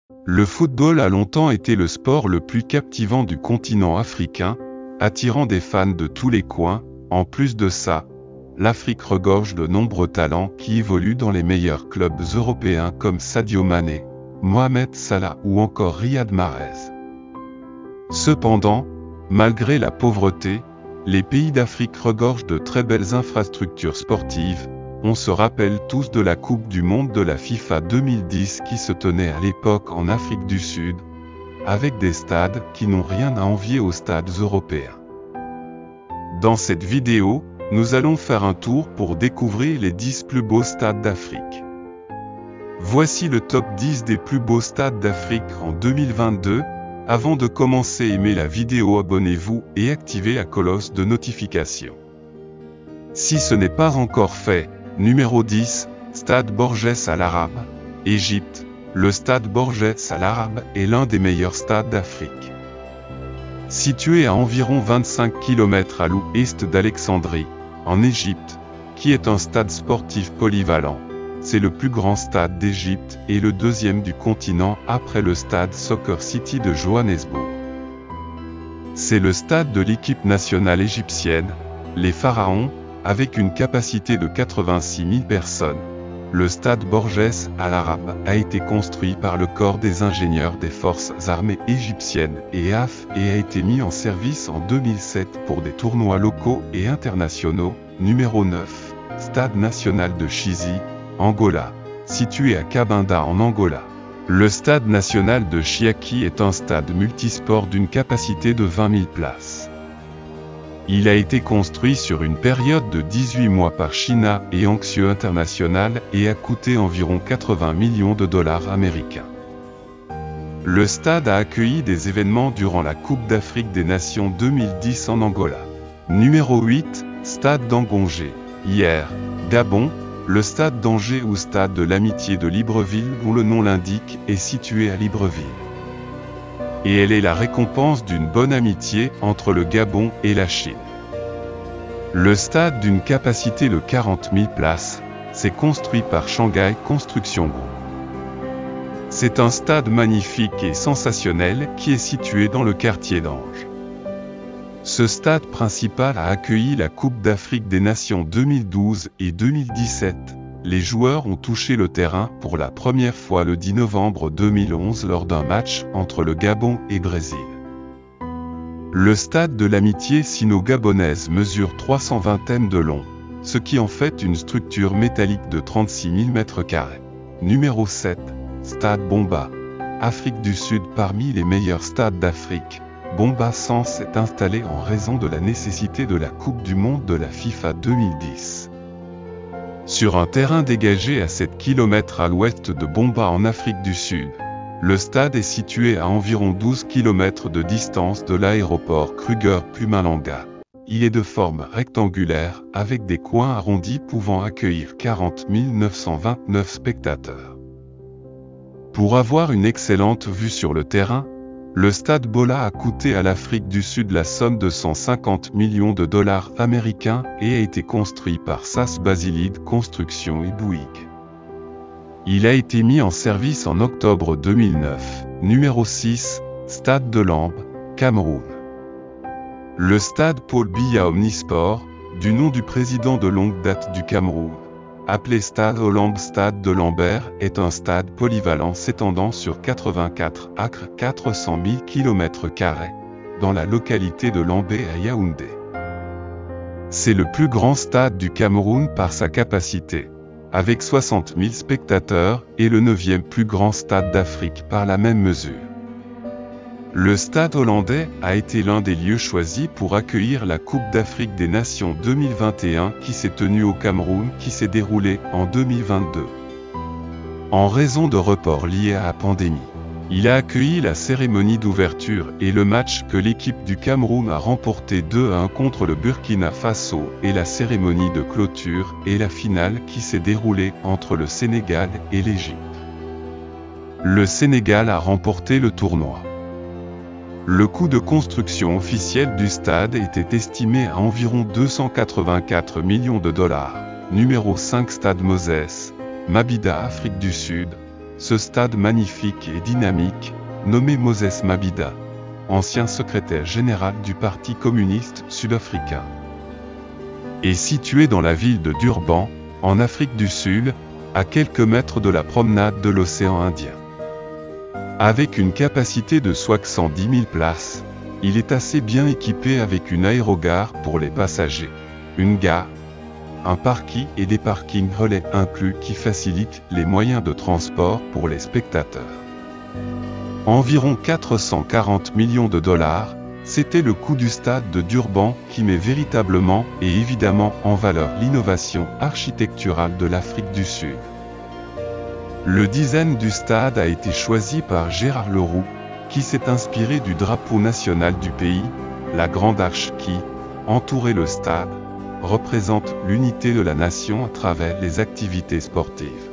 Le football a longtemps été le sport le plus captivant du continent africain, attirant des fans de tous les coins. En plus de ça, l'Afrique regorge de nombreux talents qui évoluent dans les meilleurs clubs européens comme Sadio Mané, Mohamed Salah ou encore Riyad Mahrez. Cependant, malgré la pauvreté, les pays d'Afrique regorgent de très belles infrastructures sportives. On se rappelle tous de la Coupe du Monde de la FIFA 2010 qui se tenait à l'époque en Afrique du Sud, avec des stades qui n'ont rien à envier aux stades européens. Dans cette vidéo, nous allons faire un tour pour découvrir les 10 plus beaux stades d'Afrique. Voici le top 10 des plus beaux stades d'Afrique en 2022. Avant de commencer, aimez la vidéo, abonnez-vous et activez la cloche de notification. Si ce n'est pas encore fait, numéro 10, Stade Borges Al Arab, Égypte. Le stade Borges Al Arab est l'un des meilleurs stades d'Afrique. Situé à environ 25 km à l'ouest d'Alexandrie, en Égypte, qui est un stade sportif polyvalent. C'est le plus grand stade d'Égypte et le deuxième du continent après le stade Soccer City de Johannesburg. C'est le stade de l'équipe nationale égyptienne, les Pharaons, avec une capacité de 86 000 personnes. Le stade Borges Al Arab a été construit par le corps des ingénieurs des forces armées égyptiennes EAF et a été mis en service en 2007 pour des tournois locaux et internationaux. Numéro 9, Stade national de Chizi, Angola, situé à Cabinda en Angola. Le stade national de Chiaki est un stade multisport d'une capacité de 20 000 places. Il a été construit sur une période de 18 mois par China et Anxieux International et a coûté environ 80 millions de dollars américains. Le stade a accueilli des événements durant la Coupe d'Afrique des Nations 2010 en Angola. Numéro 8, Stade d'Angongé, Hier, Gabon. Le stade d'Angers ou stade de l'Amitié de Libreville, dont le nom l'indique, est situé à Libreville. Et elle est la récompense d'une bonne amitié entre le Gabon et la Chine. Le stade d'une capacité de 40 000 places, s'est construit par Shanghai Construction Group. C'est un stade magnifique et sensationnel qui est situé dans le quartier d'Ange. Ce stade principal a accueilli la Coupe d'Afrique des Nations 2012 et 2017. Les joueurs ont touché le terrain pour la première fois le 10 novembre 2011 lors d'un match entre le Gabon et Brésil. Le stade de l'amitié sino-gabonaise mesure 320 m de long, ce qui en fait une structure métallique de 36 000 m². Numéro 7, Stade Bomba, Afrique du Sud. Parmi les meilleurs stades d'Afrique, Bomba Sans est installé en raison de la nécessité de la Coupe du Monde de la FIFA 2010. Sur un terrain dégagé à 7 km à l'ouest de Bomba en Afrique du Sud, le stade est situé à environ 12 km de distance de l'aéroport Kruger-Mpumalanga. Il est de forme rectangulaire, avec des coins arrondis pouvant accueillir 40 929 spectateurs. Pour avoir une excellente vue sur le terrain, le stade Bola a coûté à l'Afrique du Sud la somme de 150 millions de dollars américains et a été construit par SAS Basilide Construction et Bouygues. Il a été mis en service en octobre 2009. Numéro 6, Stade de Lambe, Cameroun. Le stade Paul Biya Omnisport, du nom du président de longue date du Cameroun, appelé Stade Olambe Stade de Lambert, est un stade polyvalent s'étendant sur 84 acres 400 000 km², dans la localité de Lambé à Yaoundé. C'est le plus grand stade du Cameroun par sa capacité, avec 60 000 spectateurs, et le 9e plus grand stade d'Afrique par la même mesure. Le stade hollandais a été l'un des lieux choisis pour accueillir la Coupe d'Afrique des Nations 2021 qui s'est tenue au Cameroun, qui s'est déroulée en 2022. En raison de reports liés à la pandémie, il a accueilli la cérémonie d'ouverture et le match que l'équipe du Cameroun a remporté 2-1 contre le Burkina Faso et la cérémonie de clôture et la finale qui s'est déroulée entre le Sénégal et l'Égypte. Le Sénégal a remporté le tournoi. Le coût de construction officiel du stade était estimé à environ 284 millions de dollars. Numéro 5 Stade Moses, Mabida, Afrique du Sud. ce stade magnifique et dynamique, nommé Moses Mabhida, ancien secrétaire général du Parti communiste sud-africain, est situé dans la ville de Durban, en Afrique du Sud, à quelques mètres de la promenade de l'océan Indien. Avec une capacité de 70 000 places, il est assez bien équipé avec une aérogare pour les passagers, une gare, un parking et des parkings relais inclus qui facilitent les moyens de transport pour les spectateurs. Environ 440 millions de dollars, c'était le coût du stade de Durban qui met véritablement et évidemment en valeur l'innovation architecturale de l'Afrique du Sud. Le design du stade a été choisi par Gérard Leroux, qui s'est inspiré du drapeau national du pays, la grande arche qui, entourait le stade, représente l'unité de la nation à travers les activités sportives.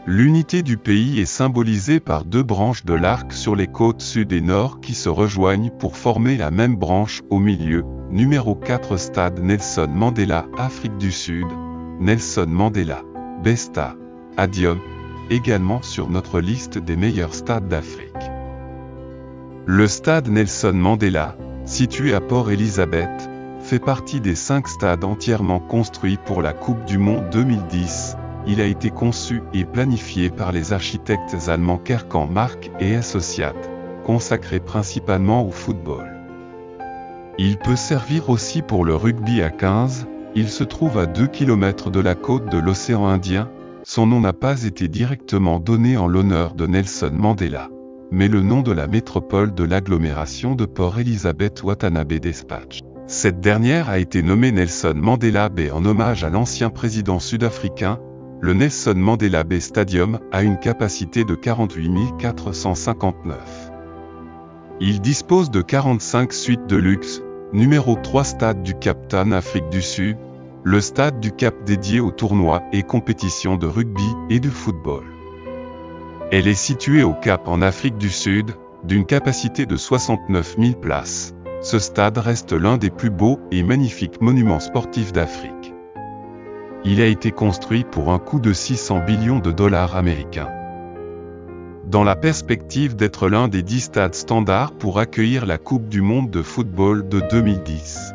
L'unité du pays est symbolisée par deux branches de l'arc sur les côtes sud et nord qui se rejoignent pour former la même branche au milieu. Numéro 4 Stade Nelson Mandela, Afrique du Sud, Nelson Mandela, Bay Stadium, également sur notre liste des meilleurs stades d'Afrique. Le stade Nelson Mandela, situé à Port Elizabeth, fait partie des 5 stades entièrement construits pour la Coupe du Monde 2010. Il a été conçu et planifié par les architectes allemands Kerkan Mark et Associates, consacrés principalement au football. Il peut servir aussi pour le rugby à 15, il se trouve à 2 km de la côte de l'océan Indien. Son nom n'a pas été directement donné en l'honneur de Nelson Mandela, mais le nom de la métropole de l'agglomération de Port Elizabeth Watanabe Dispatch. Cette dernière a été nommée Nelson Mandela Bay en hommage à l'ancien président sud-africain. Le Nelson Mandela Bay Stadium a une capacité de 48 459. Il dispose de 45 suites de luxe, numéro 3 Stade du Cape Town, Afrique du Sud, le stade du Cap dédié aux tournois et compétitions de rugby et de football. Elle est située au Cap en Afrique du Sud, d'une capacité de 69 000 places. Ce stade reste l'un des plus beaux et magnifiques monuments sportifs d'Afrique. Il a été construit pour un coût de 600 billions de dollars américains. Dans la perspective d'être l'un des 10 stades standards pour accueillir la Coupe du Monde de football de 2010.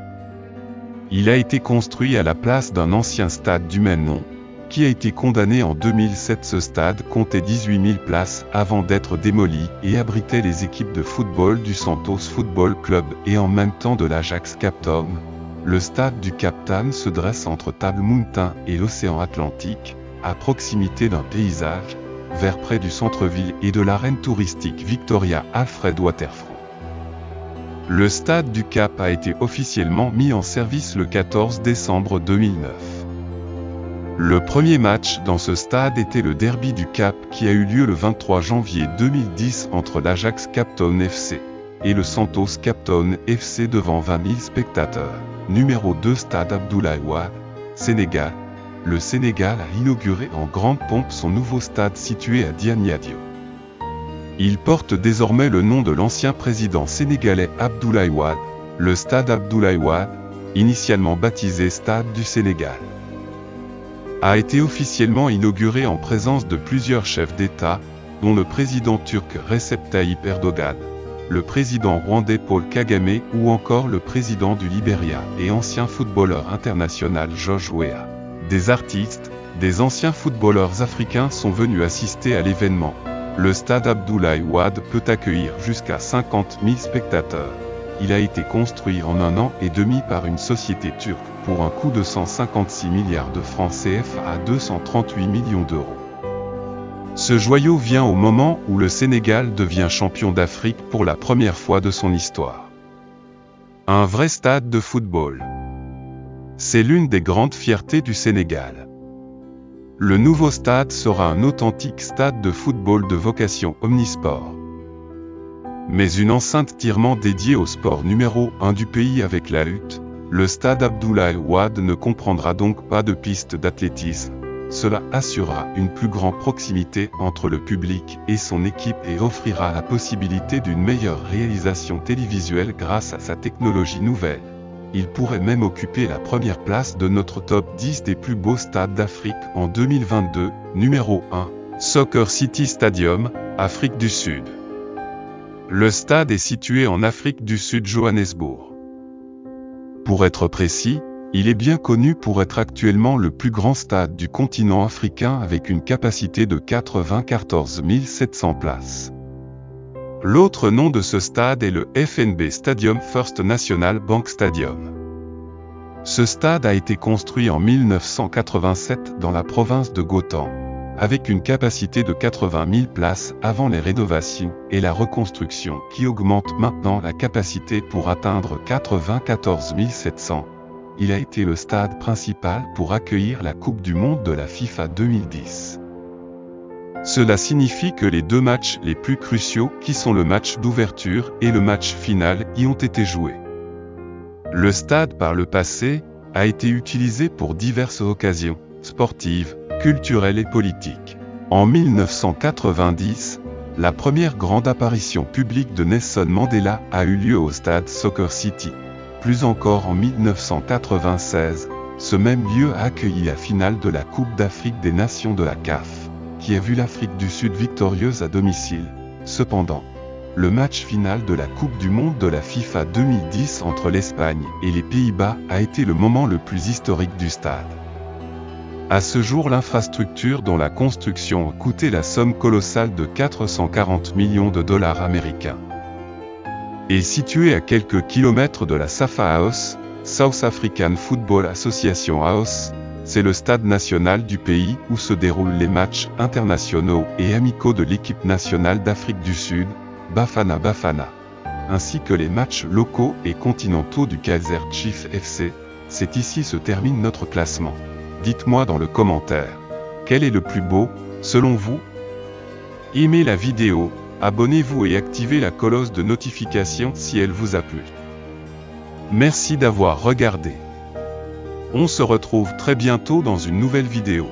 Il a été construit à la place d'un ancien stade du même nom, qui a été condamné en 2007. Ce stade comptait 18 000 places avant d'être démoli et abritait les équipes de football du Santos Football Club et en même temps de l'Ajax Cape Town. Le stade du Cape Town se dresse entre Table Mountain et l'océan Atlantique, à proximité d'un paysage, vert près du centre-ville et de l'arène touristique Victoria Alfred Waterfront. Le stade du Cap a été officiellement mis en service le 14 décembre 2009. Le premier match dans ce stade était le Derby du Cap qui a eu lieu le 23 janvier 2010 entre l'Ajax Cape Town FC et le Santos Cape Town FC devant 20 000 spectateurs. Numéro 2 Stade Abdoulaye Wade, Sénégal. Le Sénégal a inauguré en grande pompe son nouveau stade situé à Diamniadio. Il porte désormais le nom de l'ancien président sénégalais Abdoulaye Wade, le stade Abdoulaye Wade, initialement baptisé Stade du Sénégal, a été officiellement inauguré en présence de plusieurs chefs d'État, dont le président turc Recep Tayyip Erdogan, le président rwandais Paul Kagame ou encore le président du Libéria et ancien footballeur international George Weah. Des artistes, des anciens footballeurs africains sont venus assister à l'événement. Le stade Abdoulaye Wade peut accueillir jusqu'à 50 000 spectateurs. Il a été construit en 1 an et demi par une société turque pour un coût de 156 milliards de francs CFA à 238 millions d'euros. Ce joyau vient au moment où le Sénégal devient champion d'Afrique pour la première fois de son histoire. Un vrai stade de football. C'est l'une des grandes fiertés du Sénégal. Le nouveau stade sera un authentique stade de football de vocation omnisport. Mais une enceinte entièrement dédiée au sport numéro 1 du pays avec la lutte, le stade Abdoulaye Wade ne comprendra donc pas de piste d'athlétisme. Cela assurera une plus grande proximité entre le public et son équipe et offrira la possibilité d'une meilleure réalisation télévisuelle grâce à sa technologie nouvelle. Il pourrait même occuper la première place de notre top 10 des plus beaux stades d'Afrique en 2022. Numéro 1, Soccer City Stadium, Afrique du Sud. Le stade est situé en Afrique du Sud, Johannesburg. Pour être précis, il est bien connu pour être actuellement le plus grand stade du continent africain avec une capacité de 94 700 places. L'autre nom de ce stade est le FNB Stadium, First National Bank Stadium. Ce stade a été construit en 1987 dans la province de Gauteng, avec une capacité de 80 000 places avant les rénovations et la reconstruction qui augmente maintenant la capacité pour atteindre 94 700. Il a été le stade principal pour accueillir la Coupe du Monde de la FIFA 2010. Cela signifie que les deux matchs les plus cruciaux, qui sont le match d'ouverture et le match final, y ont été joués. Le stade par le passé a été utilisé pour diverses occasions, sportives, culturelles et politiques. En 1990, la première grande apparition publique de Nelson Mandela a eu lieu au stade Soccer City. Plus encore en 1996, ce même lieu a accueilli la finale de la Coupe d'Afrique des Nations de la CAF, qui a vu l'Afrique du Sud victorieuse à domicile. Cependant, le match final de la Coupe du Monde de la FIFA 2010 entre l'Espagne et les Pays-Bas a été le moment le plus historique du stade. À ce jour, l'infrastructure dont la construction a coûté la somme colossale de 440 millions de dollars américains est située à quelques kilomètres de la SAFA House, South African Football Association House. C'est le stade national du pays où se déroulent les matchs internationaux et amicaux de l'équipe nationale d'Afrique du Sud, Bafana Bafana, ainsi que les matchs locaux et continentaux du Kaizer Chiefs FC. C'est ici se termine notre classement. Dites-moi dans le commentaire, quel est le plus beau, selon vous? Aimez la vidéo, abonnez-vous et activez la cloche de notification si elle vous a plu. Merci d'avoir regardé. On se retrouve très bientôt dans une nouvelle vidéo.